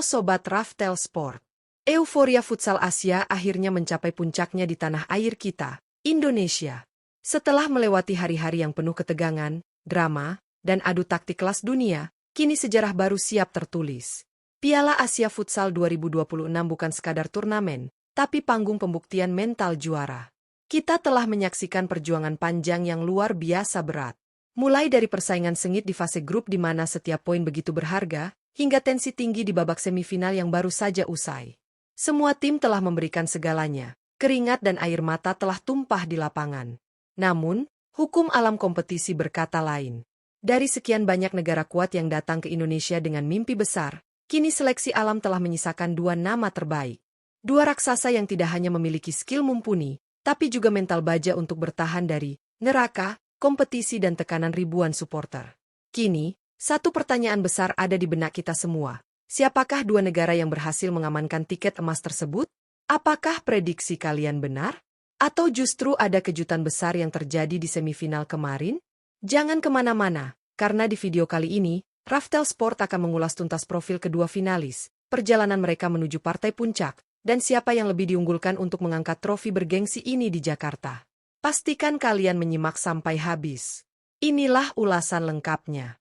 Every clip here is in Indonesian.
Halo Sobat Raftel Sport. Euforia futsal Asia akhirnya mencapai puncaknya di tanah air kita, Indonesia. Setelah melewati hari-hari yang penuh ketegangan, drama, dan adu taktik kelas dunia, kini sejarah baru siap tertulis. Piala Asia Futsal 2026 bukan sekadar turnamen, tapi panggung pembuktian mental juara. Kita telah menyaksikan perjuangan panjang yang luar biasa berat. Mulai dari persaingan sengit di fase grup di mana setiap poin begitu berharga, hingga tensi tinggi di babak semifinal yang baru saja usai. Semua tim telah memberikan segalanya, keringat dan air mata telah tumpah di lapangan. Namun, hukum alam kompetisi berkata lain. Dari sekian banyak negara kuat yang datang ke Indonesia dengan mimpi besar, kini seleksi alam telah menyisakan dua nama terbaik. Dua raksasa yang tidak hanya memiliki skill mumpuni, tapi juga mental baja untuk bertahan dari neraka, kompetisi dan tekanan ribuan supporter. Kini, satu pertanyaan besar ada di benak kita semua. Siapakah dua negara yang berhasil mengamankan tiket emas tersebut? Apakah prediksi kalian benar? Atau justru ada kejutan besar yang terjadi di semifinal kemarin? Jangan kemana-mana, karena di video kali ini, Raftel Sport akan mengulas tuntas profil kedua finalis, perjalanan mereka menuju partai puncak, dan siapa yang lebih diunggulkan untuk mengangkat trofi bergengsi ini di Jakarta. Pastikan kalian menyimak sampai habis. Inilah ulasan lengkapnya.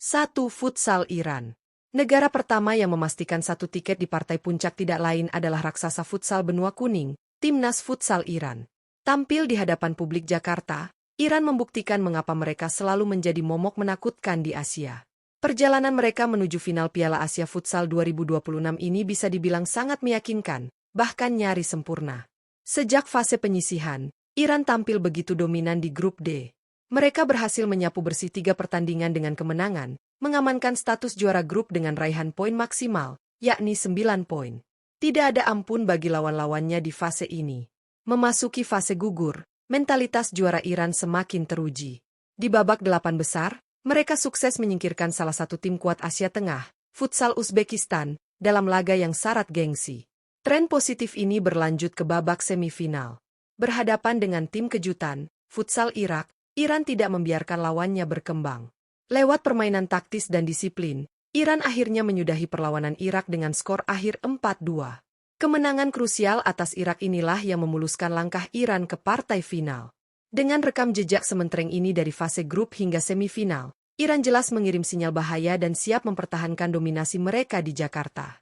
Satu, futsal Iran. Negara pertama yang memastikan satu tiket di partai puncak tidak lain adalah raksasa futsal benua kuning, Timnas Futsal Iran. Tampil di hadapan publik Jakarta, Iran membuktikan mengapa mereka selalu menjadi momok menakutkan di Asia. Perjalanan mereka menuju final Piala Asia Futsal 2026 ini bisa dibilang sangat meyakinkan, bahkan nyaris sempurna. Sejak fase penyisihan, Iran tampil begitu dominan di grup D. Mereka berhasil menyapu bersih 3 pertandingan dengan kemenangan, mengamankan status juara grup dengan raihan poin maksimal, yakni 9 poin. Tidak ada ampun bagi lawan-lawannya di fase ini. Memasuki fase gugur, mentalitas juara Iran semakin teruji. Di babak 8 besar, mereka sukses menyingkirkan salah satu tim kuat Asia Tengah, Futsal Uzbekistan, dalam laga yang syarat gengsi. Tren positif ini berlanjut ke babak semifinal. Berhadapan dengan tim kejutan, Futsal Irak, Iran tidak membiarkan lawannya berkembang. Lewat permainan taktis dan disiplin, Iran akhirnya menyudahi perlawanan Irak dengan skor akhir 4-2. Kemenangan krusial atas Irak inilah yang memuluskan langkah Iran ke partai final. Dengan rekam jejak sementereng ini dari fase grup hingga semifinal, Iran jelas mengirim sinyal bahaya dan siap mempertahankan dominasi mereka di Jakarta.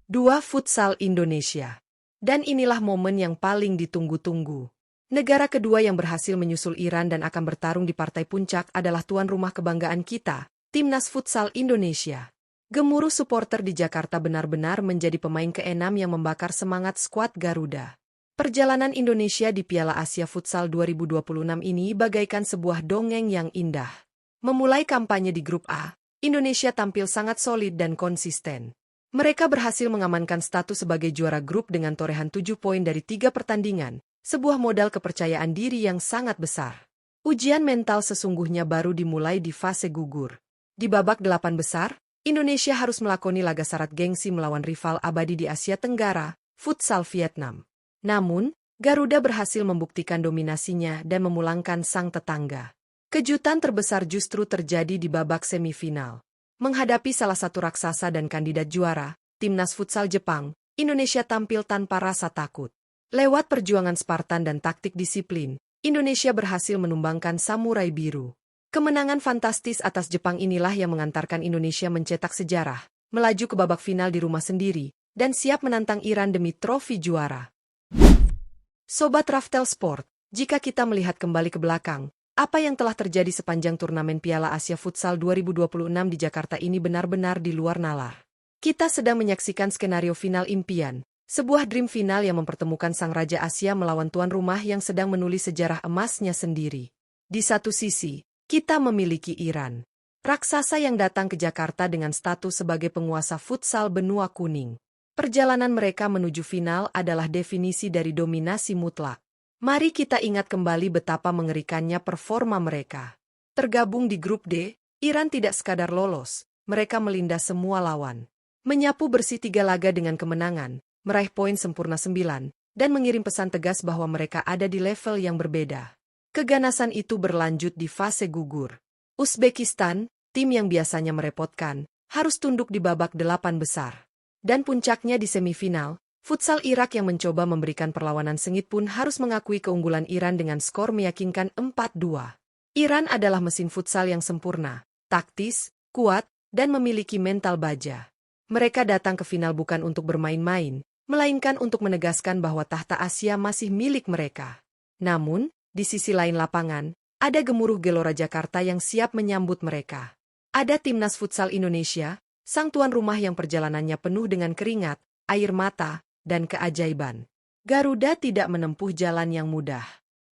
2. Futsal Indonesia. Dan inilah momen yang paling ditunggu-tunggu. Negara kedua yang berhasil menyusul Iran dan akan bertarung di partai puncak adalah tuan rumah kebanggaan kita, Timnas Futsal Indonesia. Gemuruh supporter di Jakarta benar-benar menjadi pemain keenam yang membakar semangat skuad Garuda. Perjalanan Indonesia di Piala Asia Futsal 2026 ini bagaikan sebuah dongeng yang indah. Memulai kampanye di grup A, Indonesia tampil sangat solid dan konsisten. Mereka berhasil mengamankan status sebagai juara grup dengan torehan 7 poin dari 3 pertandingan. Sebuah modal kepercayaan diri yang sangat besar. Ujian mental sesungguhnya baru dimulai di fase gugur. Di babak 8 besar, Indonesia harus melakoni laga syarat gengsi melawan rival abadi di Asia Tenggara, Futsal Vietnam. Namun, Garuda berhasil membuktikan dominasinya dan memulangkan sang tetangga. Kejutan terbesar justru terjadi di babak semifinal. Menghadapi salah satu raksasa dan kandidat juara, Timnas Futsal Jepang, Indonesia tampil tanpa rasa takut. Lewat perjuangan Spartan dan taktik disiplin, Indonesia berhasil menumbangkan Samurai Biru. Kemenangan fantastis atas Jepang inilah yang mengantarkan Indonesia mencetak sejarah, melaju ke babak final di rumah sendiri, dan siap menantang Iran demi trofi juara. Sobat Raftel Sport, jika kita melihat kembali ke belakang, apa yang telah terjadi sepanjang turnamen Piala Asia Futsal 2026 di Jakarta ini benar-benar di luar nalar. Kita sedang menyaksikan skenario final impian. Sebuah dream final yang mempertemukan sang Raja Asia melawan tuan rumah yang sedang menulis sejarah emasnya sendiri. Di satu sisi, kita memiliki Iran. Raksasa yang datang ke Jakarta dengan status sebagai penguasa futsal benua kuning. Perjalanan mereka menuju final adalah definisi dari dominasi mutlak. Mari kita ingat kembali betapa mengerikannya performa mereka. Tergabung di grup D, Iran tidak sekadar lolos, mereka melindas semua lawan. Menyapu bersih 3 laga dengan kemenangan, meraih poin sempurna 9, dan mengirim pesan tegas bahwa mereka ada di level yang berbeda. Keganasan itu berlanjut di fase gugur. Uzbekistan, tim yang biasanya merepotkan, harus tunduk di babak 8 besar. Dan puncaknya di semifinal, futsal Irak yang mencoba memberikan perlawanan sengit pun harus mengakui keunggulan Iran dengan skor meyakinkan 4-2. Iran adalah mesin futsal yang sempurna, taktis, kuat, dan memiliki mental baja. Mereka datang ke final bukan untuk bermain-main, melainkan untuk menegaskan bahwa tahta Asia masih milik mereka. Namun, di sisi lain lapangan, ada gemuruh Gelora Jakarta yang siap menyambut mereka. Ada Timnas Futsal Indonesia, sang tuan rumah yang perjalanannya penuh dengan keringat, air mata, dan keajaiban. Garuda tidak menempuh jalan yang mudah.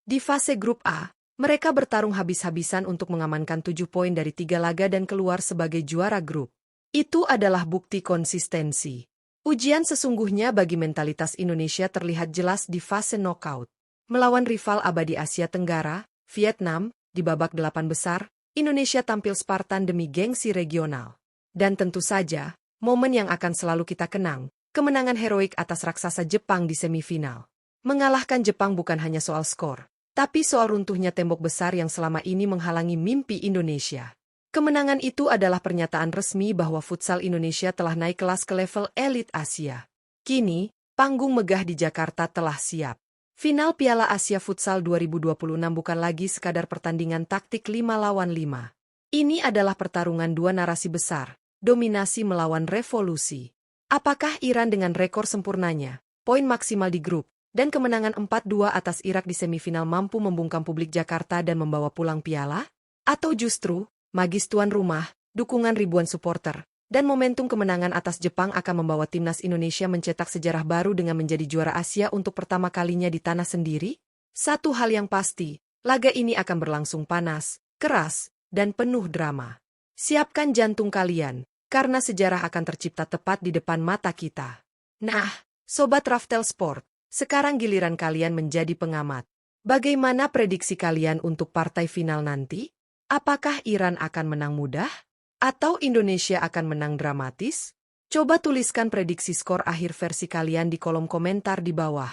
Di fase grup A, mereka bertarung habis-habisan untuk mengamankan 7 poin dari 3 laga dan keluar sebagai juara grup. Itu adalah bukti konsistensi. Ujian sesungguhnya bagi mentalitas Indonesia terlihat jelas di fase knockout. Melawan rival abadi Asia Tenggara, Vietnam, di babak 8 besar, Indonesia tampil Spartan demi gengsi regional. Dan tentu saja, momen yang akan selalu kita kenang, kemenangan heroik atas raksasa Jepang di semifinal. Mengalahkan Jepang bukan hanya soal skor, tapi soal runtuhnya tembok besar yang selama ini menghalangi mimpi Indonesia. Kemenangan itu adalah pernyataan resmi bahwa futsal Indonesia telah naik kelas ke level elit Asia. Kini, panggung megah di Jakarta telah siap. Final Piala Asia Futsal 2026 bukan lagi sekadar pertandingan taktik 5 lawan 5. Ini adalah pertarungan dua narasi besar, dominasi melawan revolusi. Apakah Iran dengan rekor sempurnanya, poin maksimal di grup, dan kemenangan 4-2 atas Irak di semifinal mampu membungkam publik Jakarta dan membawa pulang piala? Atau justru, magis tuan rumah, dukungan ribuan supporter, dan momentum kemenangan atas Jepang akan membawa timnas Indonesia mencetak sejarah baru dengan menjadi juara Asia untuk pertama kalinya di tanah sendiri? Satu hal yang pasti, laga ini akan berlangsung panas, keras, dan penuh drama. Siapkan jantung kalian, karena sejarah akan tercipta tepat di depan mata kita. Nah, Sobat Raftel Sport, sekarang giliran kalian menjadi pengamat. Bagaimana prediksi kalian untuk partai final nanti? Apakah Iran akan menang mudah? Atau Indonesia akan menang dramatis? Coba tuliskan prediksi skor akhir versi kalian di kolom komentar di bawah.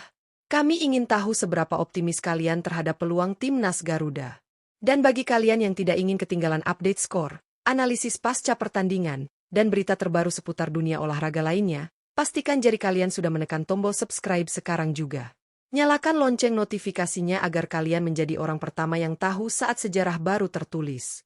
Kami ingin tahu seberapa optimis kalian terhadap peluang timnas Garuda. Dan bagi kalian yang tidak ingin ketinggalan update skor, analisis pasca pertandingan, dan berita terbaru seputar dunia olahraga lainnya, pastikan jari kalian sudah menekan tombol subscribe sekarang juga. Nyalakan lonceng notifikasinya agar kalian menjadi orang pertama yang tahu saat sejarah baru tertulis.